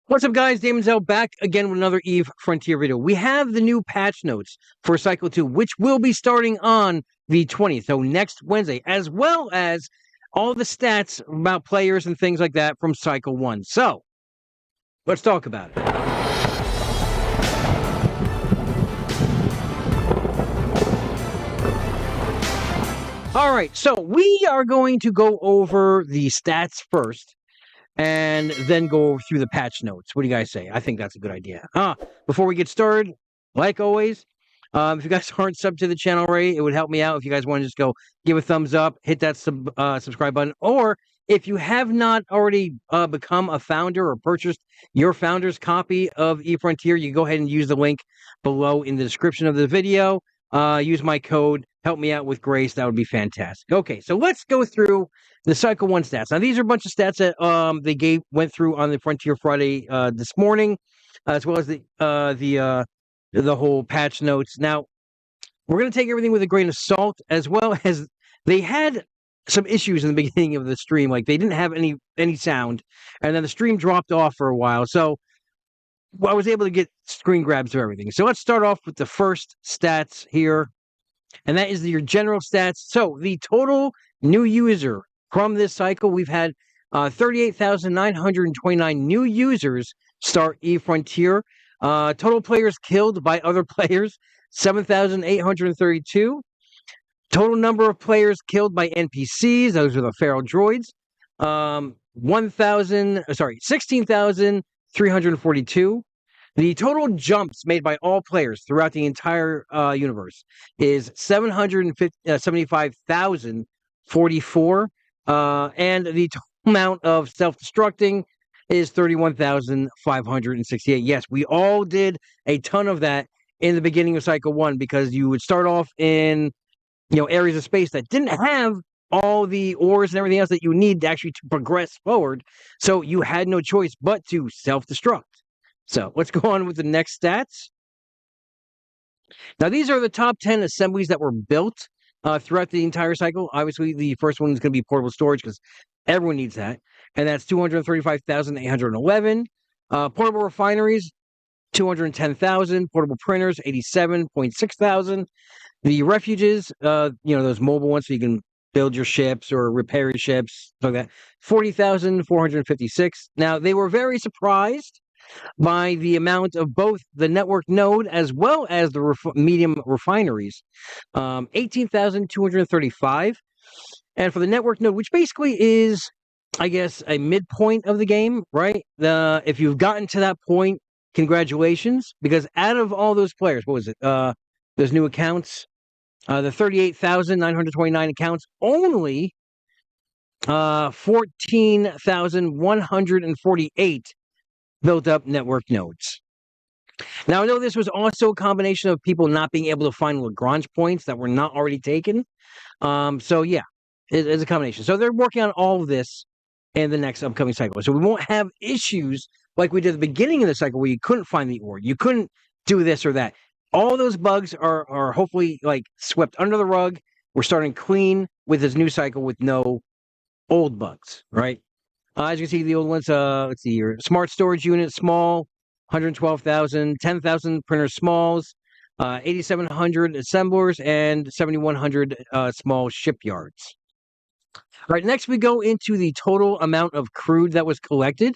What's up, guys? Daemonxel back again with another EVE Frontier video. We have the new patch notes for Cycle 2, which will be starting on the 20th, so next Wednesday, as well as all the stats about players and things like that from Cycle 1. So, let's talk about it. All right, so we are going to go over the stats first and then go through the patch notes. What do you guys say? I think that's a good idea. Before we get started, like always, if you guys aren't subbed to the channel already, it would help me out if you guys want to just go give a thumbs up, hit that subscribe button, or if you have not already become a founder or purchased your founder's copy of eFrontier, you can go ahead and use the link below in the description of the video. Use my code, help me out with grace. That would be fantastic. Okay, so let's go through the Cycle 1 stats. Now, these are a bunch of stats that they went through on the Frontier Friday this morning, as well as the whole patch notes. Now, we're going to take everything with a grain of salt, as well as they had some issues in the beginning of the stream. Like, they didn't have any sound, and then the stream dropped off for a while. So I was able to get screen grabs of everything. So let's start off with the first stats here, and that is your general stats. So the total new user from this cycle, we've had 38,929 new users start eFrontier. Total players killed by other players, 7,832. Total number of players killed by NPCs, those are the feral droids, 16,342. The total jumps made by all players throughout the entire universe is 775,044. And the total amount of self-destructing is 31,568. Yes, we all did a ton of that in the beginning of Cycle 1 because you would start off in areas of space that didn't have all the ores and everything else that you need to actually to progress forward. So you had no choice but to self-destruct. So let's go on with the next stats. Now, these are the top 10 assemblies that were built throughout the entire cycle. Obviously, the first one is going to be portable storage because everyone needs that. And that's 235,811. Portable refineries, 210,000. Portable printers, 87.6 thousand. The refuges, those mobile ones so you can build your ships or repair your ships, like that, 40,456. Now, they were very surprised by the amount of both the network node as well as the medium refineries, 18,235. And for the network node, which basically is, I guess, a midpoint of the game, right? If you've gotten to that point, congratulations, because out of all those players, what was it? Those new accounts, the 38,929 accounts, only 14,148 built up network nodes. Now, I know this was also a combination of people not being able to find Lagrange points that were not already taken. So, yeah, it's a combination. So they're working on all of this in the next upcoming cycle. So we won't have issues like we did at the beginning of the cycle where you couldn't find the ore. You couldn't do this or that. All those bugs are hopefully swept under the rug. We're starting clean with this new cycle with no old bugs, right? As you can see, the old ones, let's see here. Smart storage unit, small, 112,000, 10,000 printer smalls, 8,700 assemblers, and 7,100 small shipyards. All right, next we go into the total amount of crude that was collected.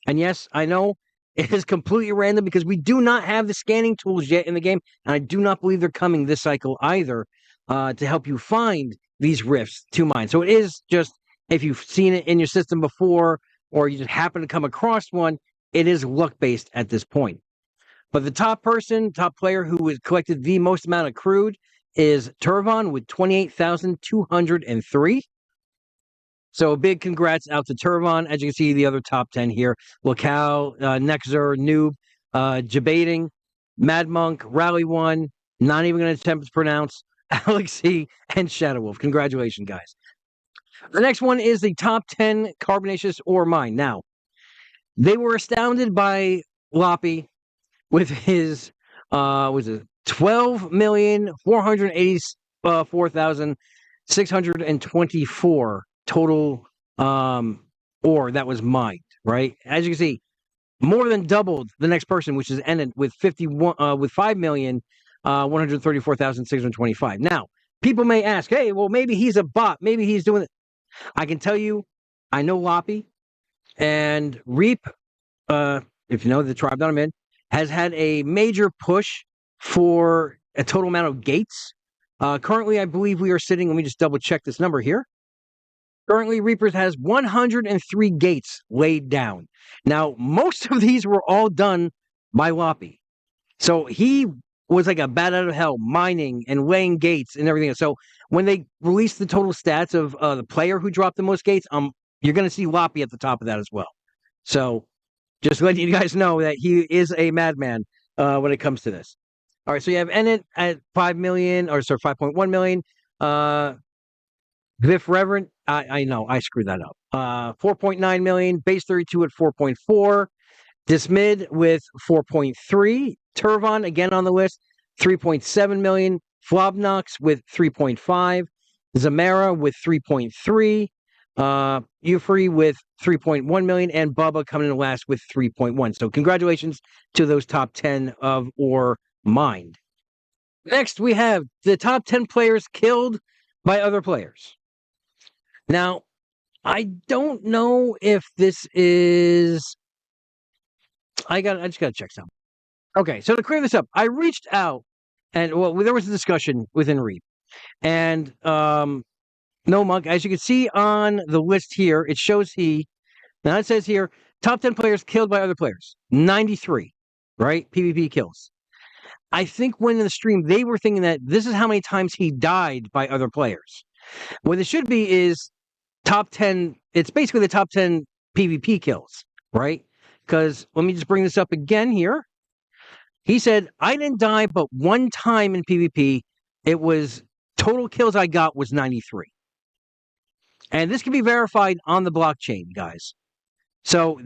And yes, I know it is completely random because we do not have the scanning tools yet in the game, and I do not believe they're coming this cycle either to help you find these rifts to mine. So it is just, if you've seen it in your system before, or you just happen to come across one, it is luck-based at this point. But the top player who has collected the most amount of crude is Turvan with 28,203. So a big congrats out to Turvan. As you can see, the other top 10 here: Locale, Nexer, Noob, Jabating, Mad Monk, Rally One, not even going to attempt to pronounce, Alexi, and Shadow Wolf. Congratulations, guys. The next one is the top 10 carbonaceous ore mine. Now, they were astounded by Loppy with his, 12,484,624 total ore that was mined, right? As you can see, more than doubled the next person, which is ended with 5,134,625. Now, people may ask, hey, well, maybe he's a bot. Maybe he's doing it. I can tell you, I know Loppy and Reap, if you know the tribe that I'm in, has had a major push for a total amount of gates. Currently, I believe we are sitting, let me just double check this number here. Currently, Reapers has 103 gates laid down. Now, most of these were all done by Loppy. So he was like a bat out of hell, mining and laying gates and everything. So when they released the total stats of the player who dropped the most gates, you're going to see Loppy at the top of that as well. So just letting you guys know that he is a madman when it comes to this. All right, so you have Enid at 5 million, or sorry, 5.1 million. Viff Reverend, I know, I screwed that up. 4.9 million, base 32 at 4.4. Dismid with 4.3. Turvon, again on the list, 3.7 million. Flobnox with 3.5. Zamara with 3.3. Euphory with 3.1 million. And Bubba coming in last with 3.1. So congratulations to those top 10 of Or Mind. Next, we have the top 10 players killed by other players. Now, I don't know if this is... I just got to check something. Okay, so to clear this up, I reached out, and well, there was a discussion within Reap. And No Monk, as you can see on the list here, it shows now it says here, top 10 players killed by other players. 93, right? PvP kills. I think when in the stream, they were thinking that this is how many times he died by other players. What it should be is top 10, it's basically the top 10 PvP kills, right? Because let me just bring this up again here. He said, I didn't die but one time in PvP. It was total kills I got was 93. And this can be verified on the blockchain, guys. So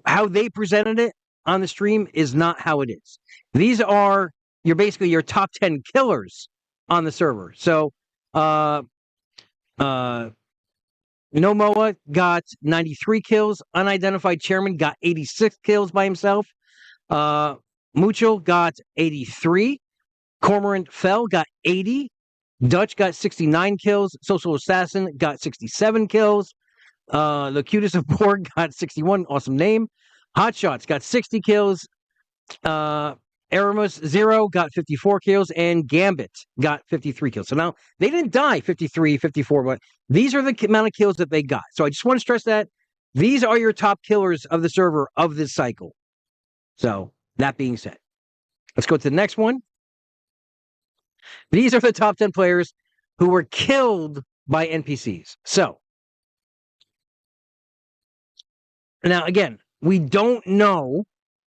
how they presented it on the stream is not how it is. These are basically your top 10 killers on the server. So Nomoa got 93 kills. Unidentified Chairman got 86 kills by himself. Mucho got 83. Cormorant Fell got 80. Dutch got 69 kills. Social Assassin got 67 kills. The Cutest of Borg got 61. Awesome name. Hotshots got 60 kills. Aramus Zero got 54 kills. And Gambit got 53 kills. So now they didn't die 53, 54, but these are the amount of kills that they got. So I just want to stress that these are your top killers of the server of this cycle. So that being said, let's go to the next one. These are the top 10 players who were killed by NPCs. So now, again, we don't know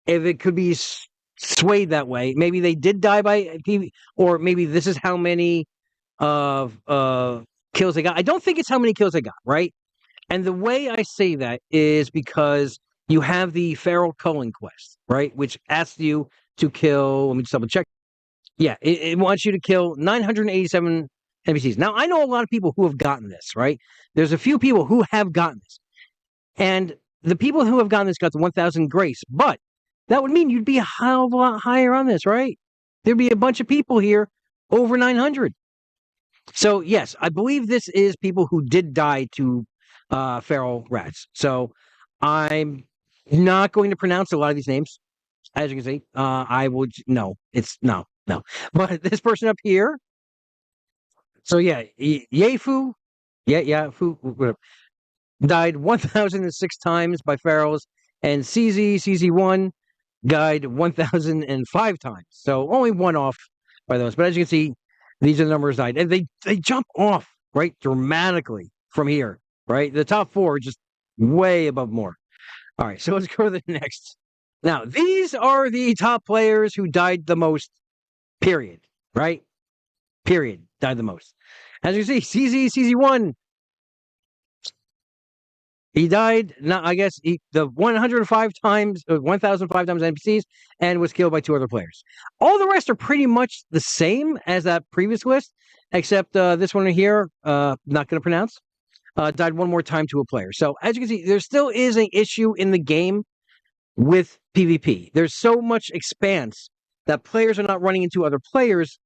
if it could be swayed that way. Maybe they did die by PvP, or maybe this is how many of kills they got. I don't think it's how many kills they got, right? And the way I say that is because you have the Feral Culling quest, right? Which asks you to kill, let me just double check. Yeah, it wants you to kill 987 NPCs. Now, I know a lot of people who have gotten this, right? There's a few people who have gotten this. And the people who have gotten this got the 1,000 grace. But that would mean you'd be a hell of a lot higher on this, right? There'd be a bunch of people here over 900. So, yes, I believe this is people who did die to feral rats. So, I'm not going to pronounce a lot of these names. As you can see, I would, no. But this person up here, so yeah, Yefu, whatever, died 1,006 times by ferals, and CZ1 died 1,005 times. So only one off by those. But as you can see, these are the numbers died. And they jump off, right, dramatically from here, right? The top four are just way above more. All right, so let's go to the next. Now, these are the top players who died the most, period, right? Period, died the most. As you see, CZ1, he died, I guess, the 1,005 times NPCs, and was killed by 2 other players. All the rest are pretty much the same as that previous list, except this one here, not going to pronounce, died one more time to a player. So, as you can see, there still is an issue in the game with PvP. There's so much expanse that players are not running into other players,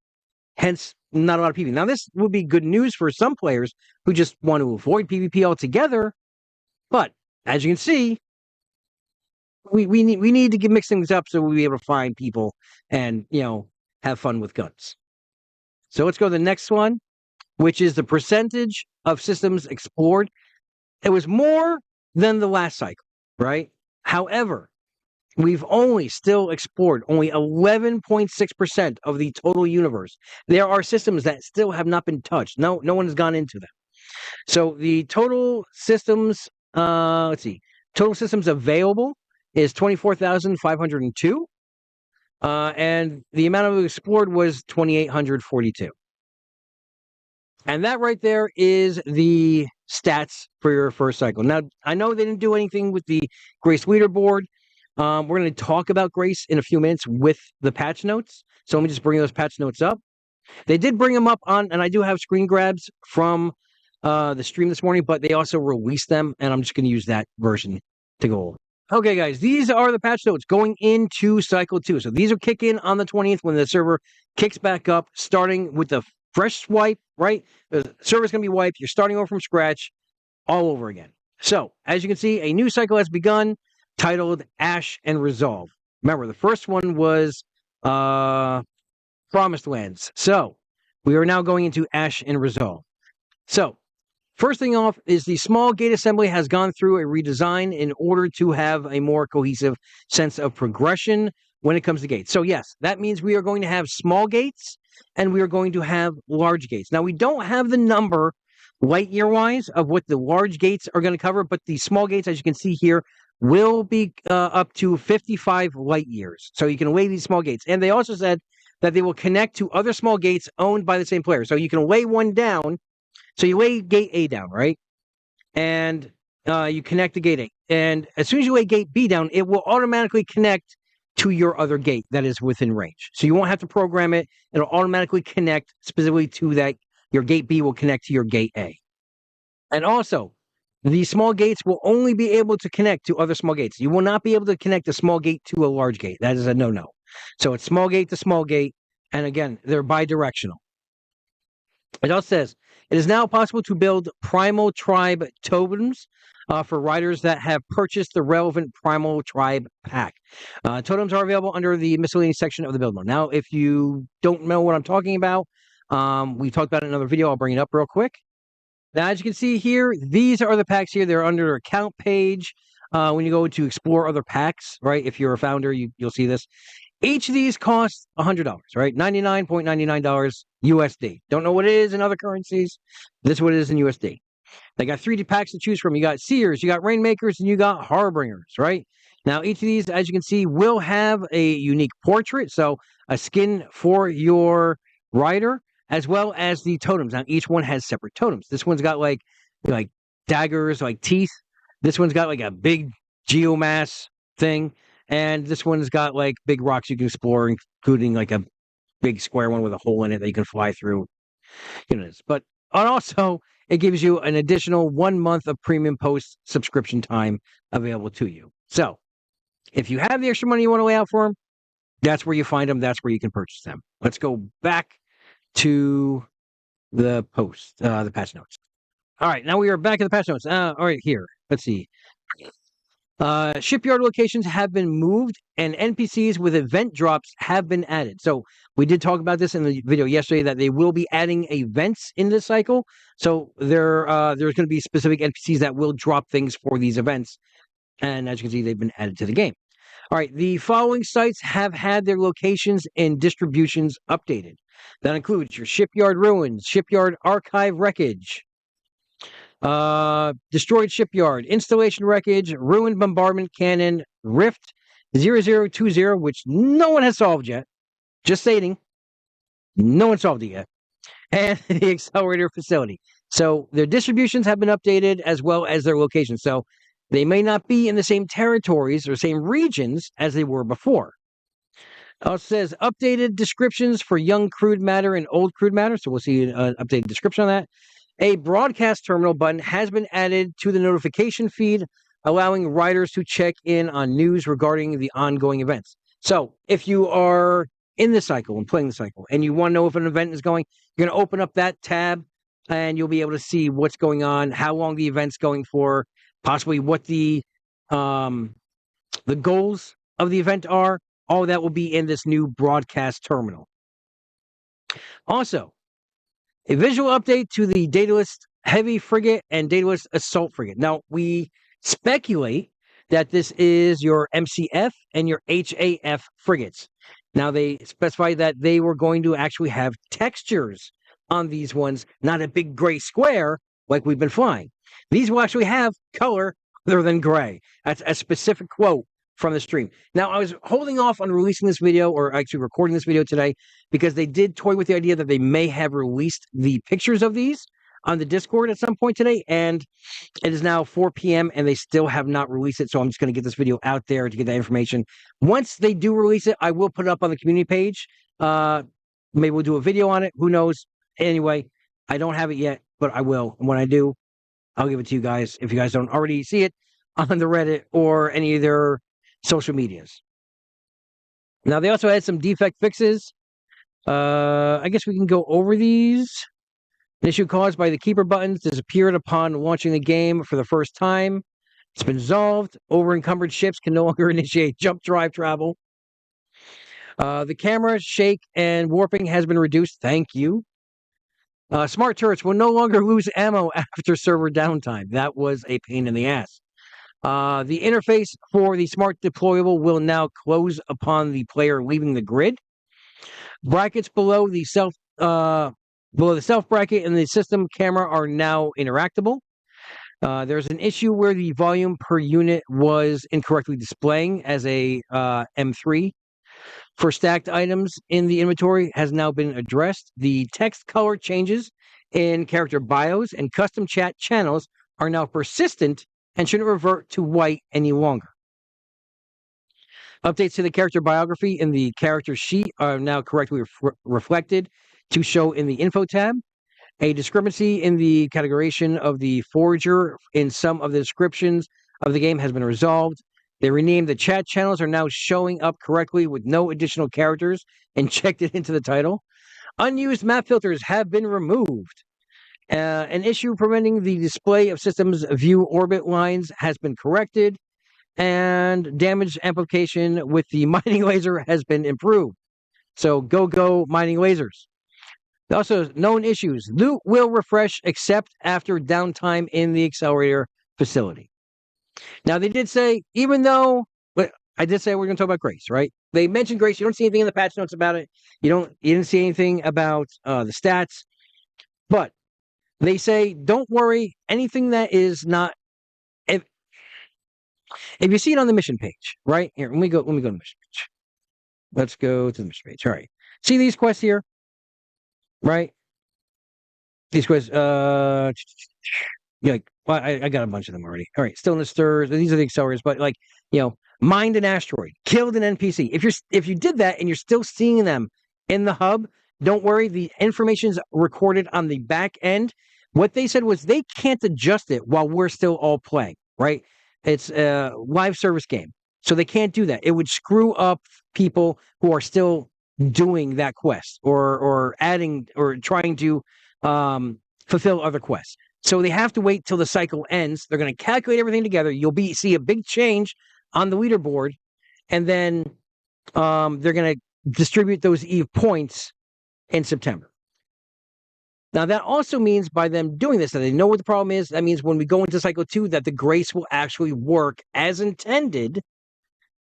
hence not a lot of PvP. Now, this would be good news for some players who just want to avoid PvP altogether, but as you can see, we need to mix things up so we'll be able to find people and, have fun with guns. So let's go to the next one, which is the percentage of systems explored. It was more than the last cycle, right? However, we've only still explored only 11.6% of the total universe. There are systems that still have not been touched. No one has gone into them. So the total systems, total systems available is 24,502. And the amount of explored was 2,842. And that right there is the stats for your first cycle. Now, I know they didn't do anything with the Grace leaderboard. We're going to talk about Grace in a few minutes with the patch notes. So let me just bring those patch notes up. They did bring them up on, and I do have screen grabs from the stream this morning, but they also released them, and I'm just going to use that version to go over. Okay, guys, these are the patch notes going into Cycle 2. So these will kick in on the 20th when the server kicks back up, starting with the fresh swipe, right? The server's going to be wiped. You're starting over from scratch all over again. So, as you can see, a new cycle has begun titled Ash and Resolve. Remember, the first one was Promised Lands. So, we are now going into Ash and Resolve. So, first thing off is the small gate assembly has gone through a redesign in order to have a more cohesive sense of progression when it comes to gates. So yes, that means we are going to have small gates and we are going to have large gates. Now, we don't have the number light year wise of what the large gates are going to cover, but the small gates, as you can see here, will be up to 55 light years. So you can lay these small gates. And they also said that they will connect to other small gates owned by the same player. So you can lay one down. So you lay gate A down, right? And you connect to gate A. And as soon as you lay gate B down, it will automatically connect to your other gate that is within range. So you won't have to program it. It'll automatically connect specifically to that. Your gate B will connect to your gate A. And also, the small gates will only be able to connect to other small gates. You will not be able to connect a small gate to a large gate. That is a no-no. So it's small gate to small gate. And again, they're bidirectional. It also says, it is now possible to build Primal Tribe totems for riders that have purchased the relevant Primal Tribe pack. Totems are available under the miscellaneous section of the build mode. Now, if you don't know what I'm talking about, we talked about it in another video. I'll bring it up real quick. Now, as you can see here, these are the packs here. They're under their account page. When you go to explore other packs, right? If you're a founder, you'll see this. Each of these costs $100, right? $99.99 USD. Don't know what it is in other currencies. This is what it is in USD. They got 3D packs to choose from. You got Seers, you got Rainmakers, and you got Harbingers, right? Now, each of these, as you can see, will have a unique portrait. So a skin for your rider, as well as the totems. Now, each one has separate totems. This one's got like daggers, like teeth. This one's got like a big geomass thing. And this one's got like big rocks you can explore, including like a big square one with a hole in it that you can fly through. But also, it gives you an additional 1 month of premium post subscription time available to you. So, if you have the extra money you want to lay out for them, that's where you find them. That's where you can purchase them. Let's go back to the post, the patch notes. All right, now we are back at the patch notes. All right, here. Let's see. Shipyard locations have been moved and NPCs with event drops have been added. So we did talk about this in the video yesterday that they will be adding events in this cycle. So there's going to be specific NPCs that will drop things for these events. And as you can see, they've been added to the game. All right, the following sites have had their locations and distributions updated. That includes your Shipyard Ruins, Shipyard Archive Wreckage, Destroyed Shipyard, Installation Wreckage, Ruined Bombardment Cannon, Rift 0020, which no one has solved yet. Just stating, no one solved it yet. And the Accelerator Facility. So their distributions have been updated as well as their locations. So they may not be in the same territories or same regions as they were before. It says updated descriptions for young crude matter and old crude matter. So we'll see an updated description on that. A broadcast terminal button has been added to the notification feed allowing riders to check in on news regarding the ongoing events. So if you are in the cycle and playing the cycle and you want to know if an event is going, you're going to open up that tab and you'll be able to see what's going on, how long the event's going for, possibly what the goals of the event are. All that will be in this new broadcast terminal. Also, a visual update to the Daedalus Heavy Frigate and Daedalus Assault Frigate. Now, we speculate that this is your MCF and your HAF frigates. Now, they specify that they were going to actually have textures on these ones, not a big gray square like we've been flying. These will actually have color other than gray. That's a specific quote from the stream. Now, I was holding off on releasing this video, or actually recording this video today, because they did toy with the idea that they may have released the pictures of these on the Discord at some point today, and it is now 4 p.m. and they still have not released it, so I'm just going to get this video out there to get that information. Once they do release it, I will put it up on the community page. Maybe we'll do a video on it. Who knows? Anyway, I don't have it yet, but I will. And when I do, I'll give it to you guys if you guys don't already see it on the Reddit or any of their social medias. Now, they also had some defect fixes. I guess we can go over these. An issue caused by the keeper buttons disappeared upon launching the game for the first time. It's been resolved. Over-encumbered ships can no longer initiate jump drive travel. The camera shake and warping has been reduced. Thank you. Smart turrets will no longer lose ammo after server downtime. That was a pain in the ass. The interface for the smart deployable will now close upon the player leaving the grid. Brackets below the self bracket and the system camera are now interactable. There's an issue where the volume per unit was incorrectly displaying as a M3. For stacked items in the inventory has now been addressed. The text color changes in character bios and custom chat channels are now persistent and shouldn't revert to white any longer. Updates to the character biography in the character sheet are now correctly reflected to show in the info tab. A discrepancy in the categorization of the forager in some of the descriptions of the game has been resolved. They renamed the chat channels are now showing up correctly with no additional characters and checked it into the title. Unused map filters have been removed. An issue preventing the display of systems view orbit lines has been corrected, and damage amplification with the mining laser has been improved. So go mining lasers. Also, known issues. Loot will refresh except after downtime in the accelerator facility. Now, they did say, even though, but I did say we're going to talk about Grace, right? They mentioned Grace. You don't see anything in the patch notes about it. You didn't see anything about the stats, but they say, don't worry, anything that is not, if you see it on the mission page, right? Here, let me go to the mission page. Let's go to the mission page. All right. See these quests here, right? These quests, yeah, well, I got a bunch of them already. All right, still in the stirs. These are the accelerators, but like, mined an asteroid, killed an NPC. If you did that and you're still seeing them in the hub, don't worry. The information is recorded on the back end. What they said was they can't adjust it while we're still all playing, right? It's a live service game, so they can't do that. It would screw up people who are still doing that quest or adding or trying to fulfill other quests. So they have to wait till the cycle ends. They're going to calculate everything together. You'll see a big change on the leaderboard, and then they're going to distribute those EVE points in September. Now, that also means by them doing this, that they know what the problem is. That means when we go into cycle 2, that the Grace will actually work as intended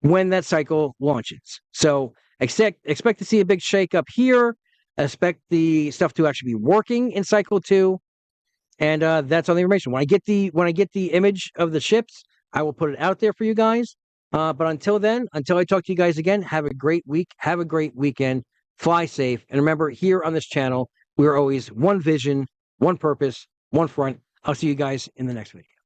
when that cycle launches. So expect to see a big shakeup here. Expect the stuff to actually be working in cycle 2. And that's all the information. When I get the image of the ships, I will put it out there for you guys. But until then, until I talk to you guys again, have a great week. Have a great weekend. Fly safe. And remember, here on this channel, we're always one vision, one purpose, one front. I'll see you guys in the next video.